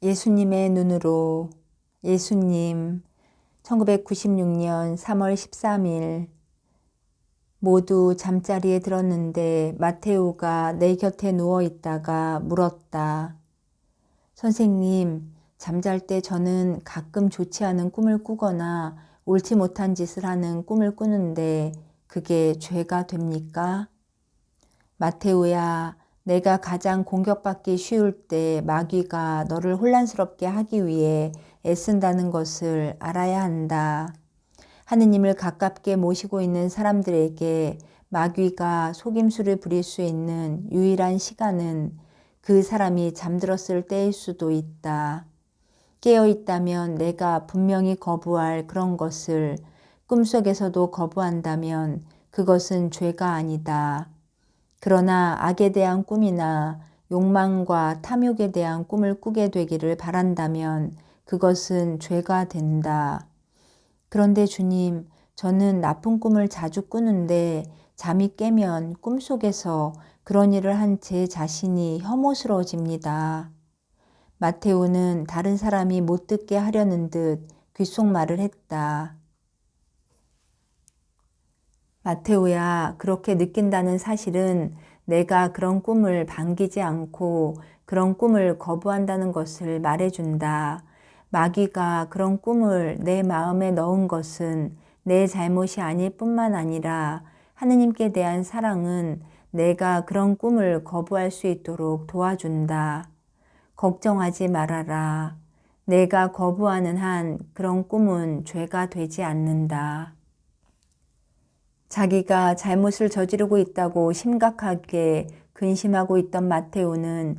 예수님의 눈으로. 예수님, 1996년 3월 13일. 모두 잠자리에 들었는데 마테오가 내 곁에 누워 있다가 물었다. 선생님, 잠잘 때 저는 가끔 좋지 않은 꿈을 꾸거나 옳지 못한 짓을 하는 꿈을 꾸는데 그게 죄가 됩니까? 마테오야, 내가 가장 공격받기 쉬울 때 마귀가 너를 혼란스럽게 하기 위해 애쓴다는 것을 알아야 한다. 하느님을 가깝게 모시고 있는 사람들에게 마귀가 속임수를 부릴 수 있는 유일한 시간은 그 사람이 잠들었을 때일 수도 있다. 깨어 있다면 내가 분명히 거부할 그런 것을 꿈속에서도 거부한다면 그것은 죄가 아니다. 그러나 악에 대한 꿈이나 욕망과 탐욕에 대한 꿈을 꾸게 되기를 바란다면 그것은 죄가 된다. 그런데 주님, 저는 나쁜 꿈을 자주 꾸는데 잠이 깨면 꿈속에서 그런 일을 한 제 자신이 혐오스러워집니다. 마테오는 다른 사람이 못 듣게 하려는 듯 귓속말을 했다. 마테오야, 그렇게 느낀다는 사실은 내가 그런 꿈을 반기지 않고 그런 꿈을 거부한다는 것을 말해준다. 마귀가 그런 꿈을 내 마음에 넣은 것은 내 잘못이 아닐 뿐만 아니라 하느님께 대한 사랑은 내가 그런 꿈을 거부할 수 있도록 도와준다. 걱정하지 말아라. 내가 거부하는 한 그런 꿈은 죄가 되지 않는다. 자기가 잘못을 저지르고 있다고 심각하게 근심하고 있던 마테오는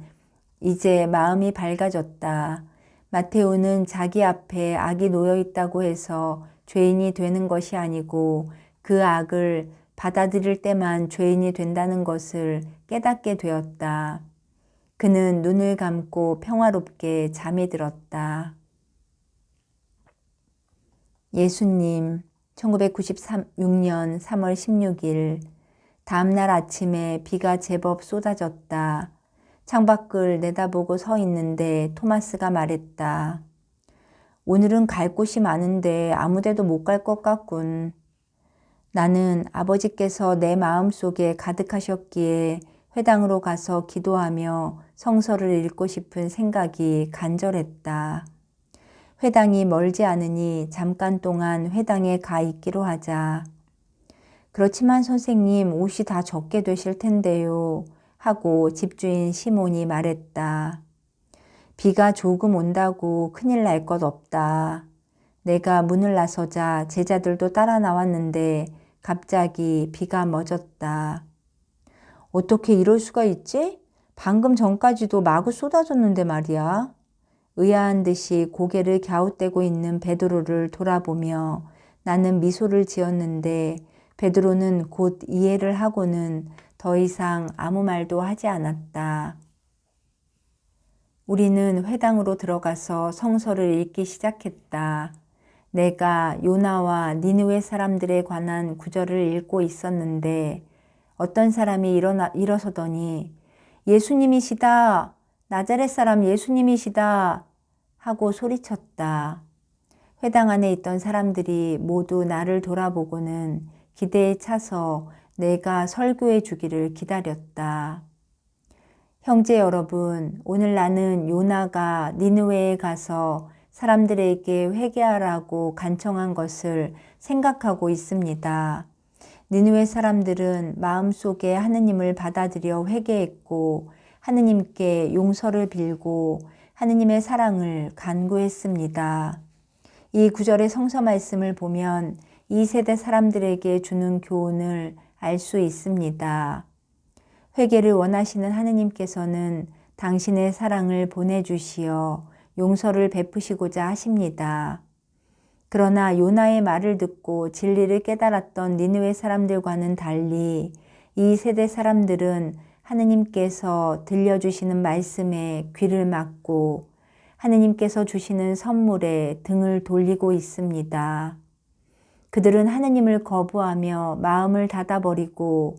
이제 마음이 밝아졌다. 마테오는 자기 앞에 악이 놓여 있다고 해서 죄인이 되는 것이 아니고 그 악을 받아들일 때만 죄인이 된다는 것을 깨닫게 되었다. 그는 눈을 감고 평화롭게 잠이 들었다. 예수님, 1996년 3월 16일. 다음날 아침에 비가 제법 쏟아졌다. 창밖을 내다보고 서 있는데 토마스가 말했다. 오늘은 갈 곳이 많은데 아무데도 못 갈 것 같군. 나는 아버지께서 내 마음속에 가득하셨기에 회당으로 가서 기도하며 성서를 읽고 싶은 생각이 간절했다. 회당이 멀지 않으니 잠깐 동안 회당에 가 있기로 하자. 그렇지만 선생님, 옷이 다 젖게 되실 텐데요. 하고 집주인 시몬이 말했다. 비가 조금 온다고 큰일 날 것 없다. 내가 문을 나서자 제자들도 따라 나왔는데 갑자기 비가 멎었다. 어떻게 이럴 수가 있지? 방금 전까지도 마구 쏟아졌는데 말이야. 의아한 듯이 고개를 갸웃대고 있는 베드로를 돌아보며 나는 미소를 지었는데 베드로는 곧 이해를 하고는 더 이상 아무 말도 하지 않았다. 우리는 회당으로 들어가서 성서를 읽기 시작했다. 내가 요나와 니느웨 사람들에 관한 구절을 읽고 있었는데 어떤 사람이 일어서더니 예수님이시다. 나자렛 사람 예수님이시다. 하고 소리쳤다. 회당 안에 있던 사람들이 모두 나를 돌아보고는 기대에 차서 내가 설교해 주기를 기다렸다. 형제 여러분, 오늘 나는 요나가 니느웨에 가서 사람들에게 회개하라고 간청한 것을 생각하고 있습니다. 니느웨 사람들은 마음속에 하느님을 받아들여 회개했고 하느님께 용서를 빌고 하느님의 사랑을 간구했습니다. 이 구절의 성서 말씀을 보면 이 세대 사람들에게 주는 교훈을 알 수 있습니다. 회개를 원하시는 하느님께서는 당신의 사랑을 보내주시어 용서를 베푸시고자 하십니다. 그러나 요나의 말을 듣고 진리를 깨달았던 니느웨 사람들과는 달리 이 세대 사람들은 하느님께서 들려주시는 말씀에 귀를 막고 하느님께서 주시는 선물에 등을 돌리고 있습니다. 그들은 하느님을 거부하며 마음을 닫아버리고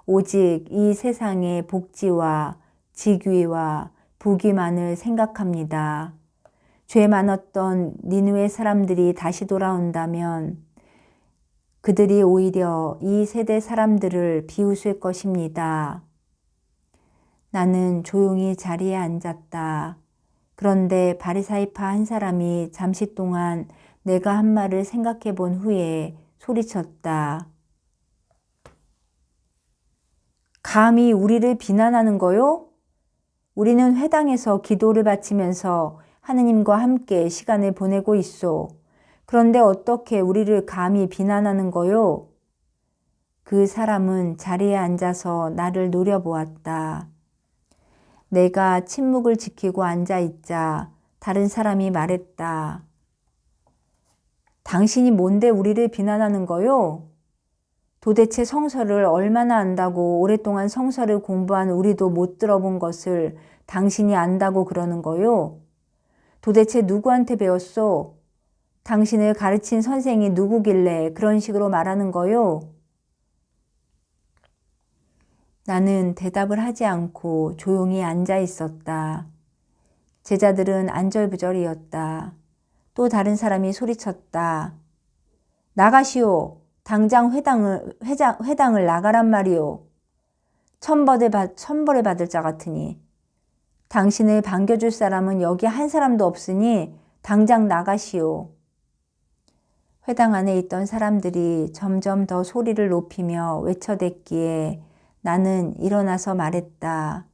오직 이 세상의 복지와 직위와 부귀만을 생각합니다. 죄 많았던 니느웨 사람들이 다시 돌아온다면 그들이 오히려 이 세대 사람들을 비웃을 것입니다. 나는 조용히 자리에 앉았다. 그런데 바리사이파 한 사람이 잠시 동안 내가 한 말을 생각해 본 후에 소리쳤다. 감히 우리를 비난하는 거요? 우리는 회당에서 기도를 바치면서 하느님과 함께 시간을 보내고 있소. 그런데 어떻게 우리를 감히 비난하는 거요? 그 사람은 자리에 앉아서 나를 노려보았다. 내가 침묵을 지키고 앉아있자 다른 사람이 말했다. 당신이 뭔데 우리를 비난하는 거요? 도대체 성서를 얼마나 안다고 오랫동안 성서를 공부한 우리도 못 들어본 것을 당신이 안다고 그러는 거요? 도대체 누구한테 배웠소? 당신을 가르친 선생이 누구길래 그런 식으로 말하는 거요? 나는 대답을 하지 않고 조용히 앉아 있었다. 제자들은 안절부절이었다. 또 다른 사람이 소리쳤다. 나가시오. 당장 회당을 나가란 말이오. 천벌을 받을 자 같으니. 당신을 반겨줄 사람은 여기 한 사람도 없으니 당장 나가시오. 회당 안에 있던 사람들이 점점 더 소리를 높이며 외쳐댔기에 나는 일어나서 말했다.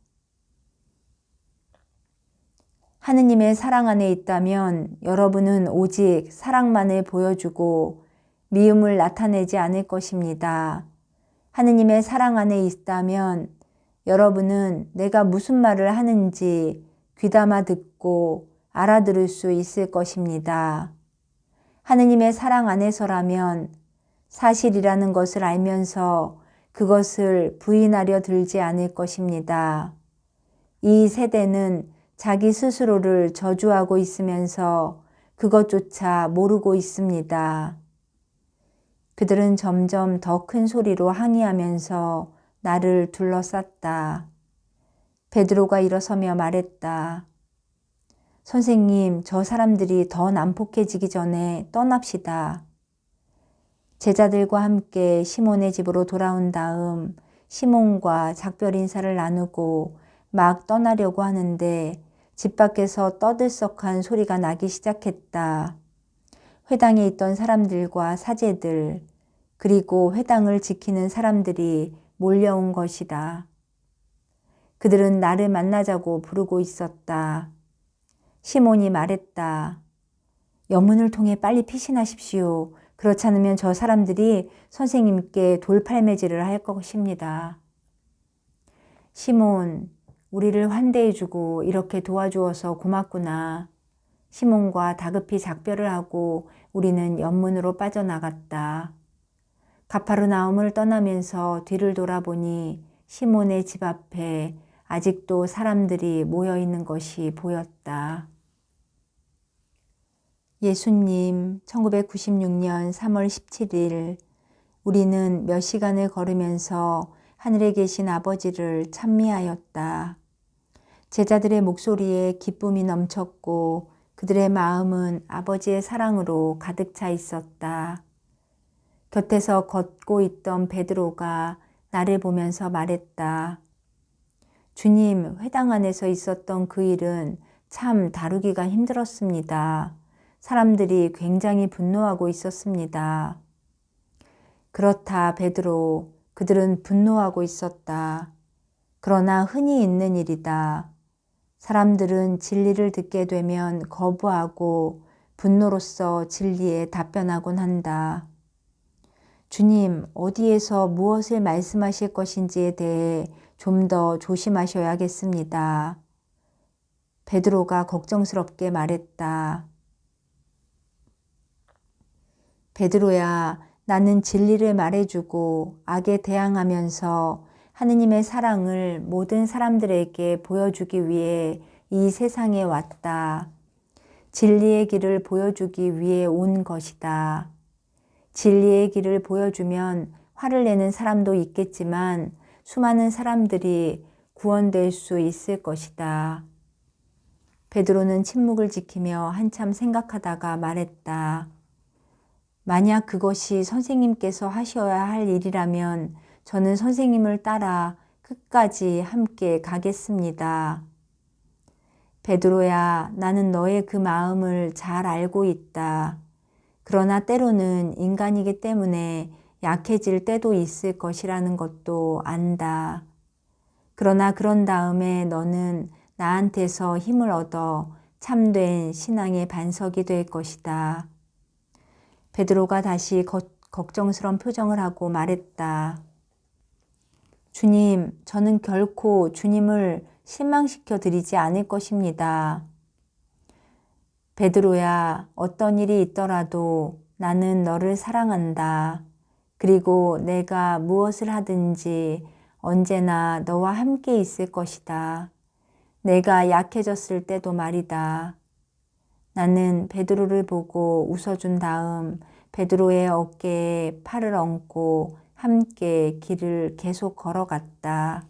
하느님의 사랑 안에 있다면 여러분은 오직 사랑만을 보여주고 미움을 나타내지 않을 것입니다. 하느님의 사랑 안에 있다면 여러분은 내가 무슨 말을 하는지 귀담아 듣고 알아들을 수 있을 것입니다. 하느님의 사랑 안에서라면 사실이라는 것을 알면서 그것을 부인하려 들지 않을 것입니다. 이 세대는 자기 스스로를 저주하고 있으면서 그것조차 모르고 있습니다. 그들은 점점 더 큰 소리로 항의하면서 나를 둘러쌌다. 베드로가 일어서며 말했다. 선생님, 저 사람들이 더 난폭해지기 전에 떠납시다. 제자들과 함께 시몬의 집으로 돌아온 다음 시몬과 작별 인사를 나누고 막 떠나려고 하는데 집 밖에서 떠들썩한 소리가 나기 시작했다. 회당에 있던 사람들과 사제들, 그리고 회당을 지키는 사람들이 몰려온 것이다. 그들은 나를 만나자고 부르고 있었다. 시몬이 말했다. 염문을 통해 빨리 피신하십시오. 그렇지 않으면 저 사람들이 선생님께 돌팔매질을 할 것입니다. 시몬, 우리를 환대해주고 이렇게 도와주어서 고맙구나. 시몬과 다급히 작별을 하고 우리는 연문으로 빠져나갔다. 가파르나움을 떠나면서 뒤를 돌아보니 시몬의 집 앞에 아직도 사람들이 모여 있는 것이 보였다. 예수님, 1996년 3월 17일, 우리는 몇 시간을 걸으면서 하늘에 계신 아버지를 찬미하였다. 제자들의 목소리에 기쁨이 넘쳤고 그들의 마음은 아버지의 사랑으로 가득 차 있었다. 곁에서 걷고 있던 베드로가 나를 보면서 말했다. 주님, 회당 안에서 있었던 그 일은 참 다루기가 힘들었습니다. 사람들이 굉장히 분노하고 있었습니다. 그렇다, 베드로. 그들은 분노하고 있었다. 그러나 흔히 있는 일이다. 사람들은 진리를 듣게 되면 거부하고 분노로써 진리에 답변하곤 한다. 주님, 어디에서 무엇을 말씀하실 것인지에 대해 좀 더 조심하셔야겠습니다. 베드로가 걱정스럽게 말했다. 베드로야, 나는 진리를 말해주고 악에 대항하면서 하느님의 사랑을 모든 사람들에게 보여주기 위해 이 세상에 왔다. 진리의 길을 보여주기 위해 온 것이다. 진리의 길을 보여주면 화를 내는 사람도 있겠지만 수많은 사람들이 구원될 수 있을 것이다. 베드로는 침묵을 지키며 한참 생각하다가 말했다. 만약 그것이 선생님께서 하셔야 할 일이라면 저는 선생님을 따라 끝까지 함께 가겠습니다. 베드로야, 나는 너의 그 마음을 잘 알고 있다. 그러나 때로는 인간이기 때문에 약해질 때도 있을 것이라는 것도 안다. 그러나 그런 다음에 너는 나한테서 힘을 얻어 참된 신앙의 반석이 될 것이다. 베드로가 다시 걱정스러운 표정을 하고 말했다. 주님, 저는 결코 주님을 실망시켜 드리지 않을 것입니다. 베드로야, 어떤 일이 있더라도 나는 너를 사랑한다. 그리고 내가 무엇을 하든지 언제나 너와 함께 있을 것이다. 내가 약해졌을 때도 말이다. 나는 베드로를 보고 웃어준 다음 베드로의 어깨에 팔을 얹고 함께 길을 계속 걸어갔다.